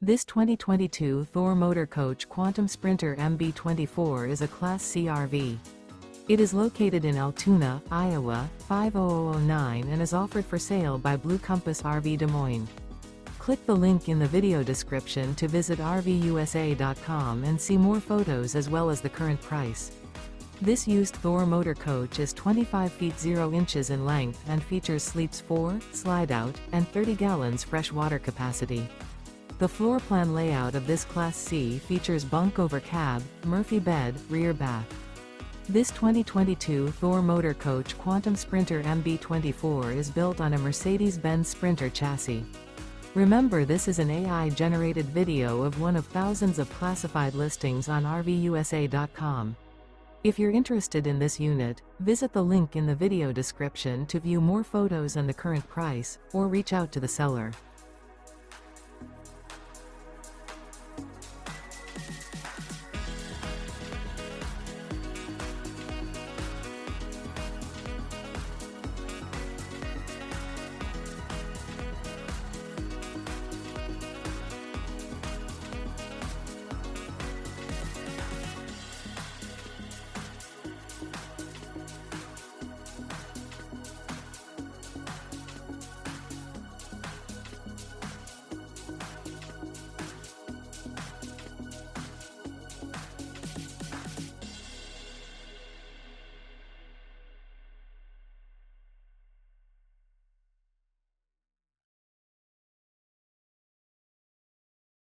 This 2022 Thor Motor Coach Quantum Sprinter MB24 is a Class C RV. It is located in Altoona, Iowa, 50009 and is offered for sale by Blue Compass RV Des Moines. Click the link in the video description to visit RVUSA.com and see more photos as well as the current price. This used Thor motor coach is 25 feet 0 inches in length and features sleeps 4, Slideout, and 30 gallons fresh water capacity. The floor plan layout of this Class C features bunk over cab, Murphy bed, rear bath. This 2022 Thor Motor Coach Quantum Sprinter MB24 is built on a Mercedes-Benz Sprinter chassis. Remember, this is an AI-generated video of one of thousands of classified listings on RVUSA.com. If you're interested in this unit, visit the link in the video description to view more photos and the current price, or reach out to the seller.